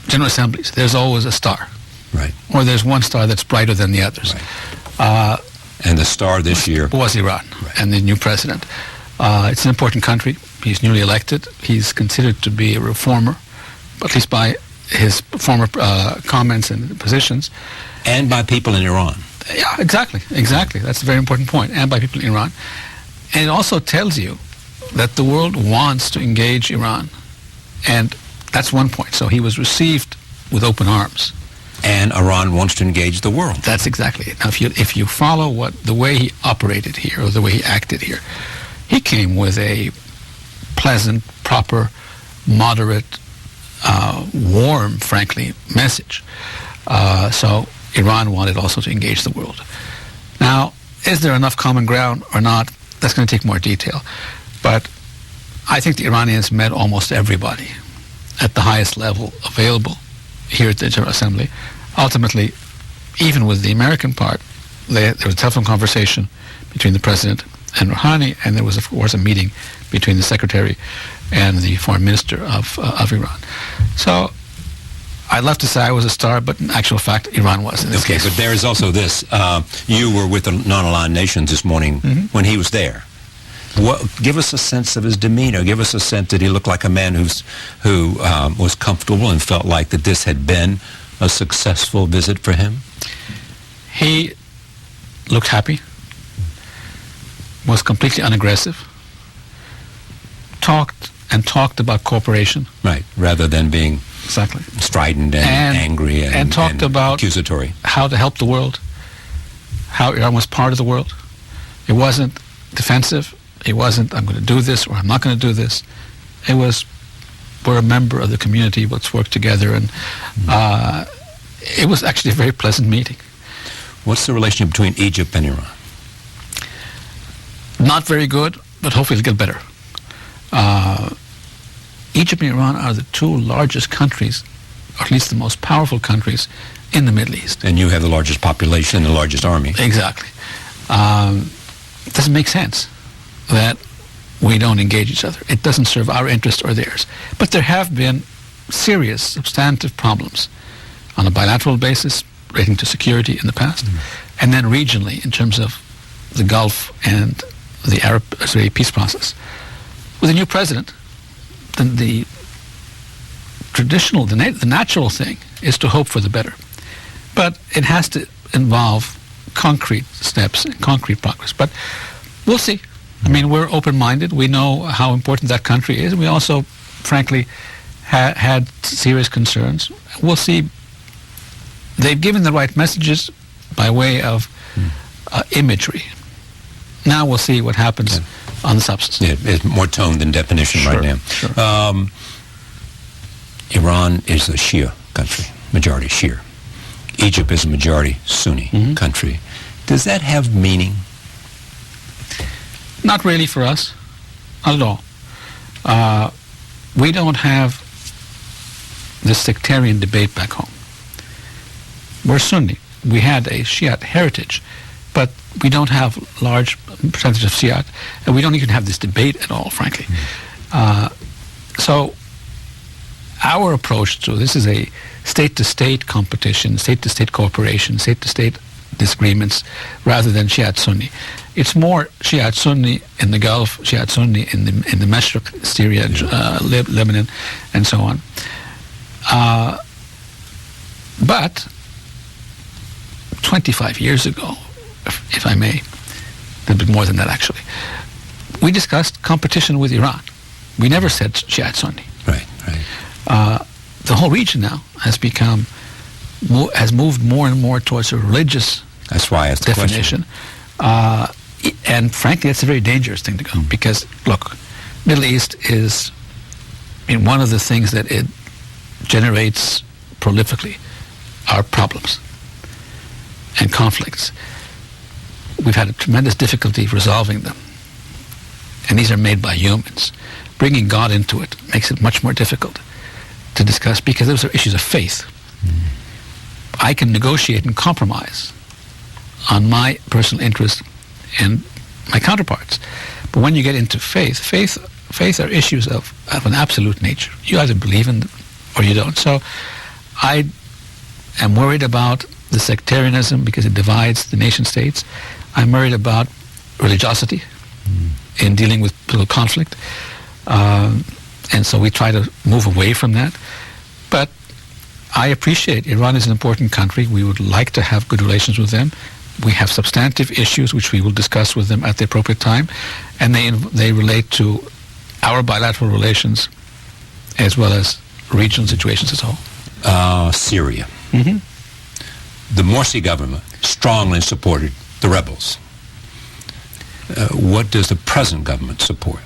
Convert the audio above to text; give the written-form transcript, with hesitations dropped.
General Assemblies, there's always a star. Right. Or there's one star that's brighter than the others. Right. And the star this year was Iran, right. and the new president. It's an important country. He's newly elected. He's considered to be a reformer, at least by his former comments and positions. And by people in Iran. Yeah, exactly. That's a very important point. And by people in Iran. And it also tells you that the world wants to engage Iran. And that's one point. So he was received with open arms. And Iran wants to engage the world. That's exactly it. Now, if you follow the way he operated here, or the way he acted here, he came with a pleasant, proper, moderate, warm, frankly, message. So Iran wanted also to engage the world. Now, is there enough common ground or not? That's going to take more detail. But I think the Iranians met almost everybody at the highest level available here at the General Assembly. Ultimately, even with the American part, there was a telephone conversation between the president and Rohani, and there was, of course, a meeting between the secretary and the foreign minister of Iran. So I'd love to say I was a star, but in actual fact, Iran was in this case. But there is also this. You were with the non-aligned nations this morning when he was there. Give us a sense of his demeanor. Give us a sense that he looked like a man who was comfortable and felt like that this had been a successful visit for him. He looked happy, was completely unaggressive, talked about cooperation. Right, rather than being exactly strident and angry and talked about accusatory. How to help the world, how Iran was part of the world. It wasn't defensive. It wasn't, I'm going to do this or I'm not going to do this. It was, we're a member of the community, let's work together. And it was actually a very pleasant meeting. What's the relationship between Egypt and Iran? Not very good, but hopefully it'll get better. Egypt and Iran are the two largest countries, or at least the most powerful countries in the Middle East. And you have the largest population and the largest army. Exactly. It doesn't make sense that we don't engage each other. It doesn't serve our interest or theirs. But there have been serious, substantive problems on a bilateral basis relating to security in the past, and then regionally in terms of the Gulf and the Arab-Israeli peace process. With a new president, the traditional, the natural thing is to hope for the better. But it has to involve concrete steps and concrete progress. But we'll see. I mean, we're open-minded. We know how important that country is. We also, frankly, had serious concerns. We'll see. They've given the right messages by way of imagery. Now we'll see what happens on the substance. Yeah, it's more tone than definition right now. Sure. Iran is a Shia country, majority Shia. Egypt is a majority Sunni country. Does that have meaning? Not really for us, not at all. We don't have this sectarian debate back home. We're Sunni. We had a Shiite heritage, but we don't have large percentage of Shiite, and we don't even have this debate at all, frankly. So our approach to this is a state-to-state competition, state-to-state cooperation, state-to-state disagreements, rather than Shiite-Sunni. It's more Shiite-Sunni in the Gulf, Shiite-Sunni in the Mashriq, Syria, Lebanon, and so on. But 25 years ago, if I may, a little bit more than that actually, we discussed competition with Iran. We never said Shiite-Sunni. Right. The whole region now has moved more and more towards a religious That's why I asked the definition. And frankly, it's a very dangerous thing to go because, look, Middle East is one of the things that it generates prolifically are problems and conflicts. We've had a tremendous difficulty resolving them. And these are made by humans. Bringing God into it makes it much more difficult to discuss because those are issues of faith. I can negotiate and compromise on my personal interest and my counterparts. But when you get into faith are issues of an absolute nature. You either believe in them or you don't. So I am worried about the sectarianism because it divides the nation states. I'm worried about religiosity in dealing with political conflict. And so we try to move away from that. But I appreciate Iran is an important country. We would like to have good relations with them. We have substantive issues which we will discuss with them at the appropriate time. And they relate to our bilateral relations as well as regional situations as a whole. Syria. The Morsi government strongly supported the rebels. What does the present government support?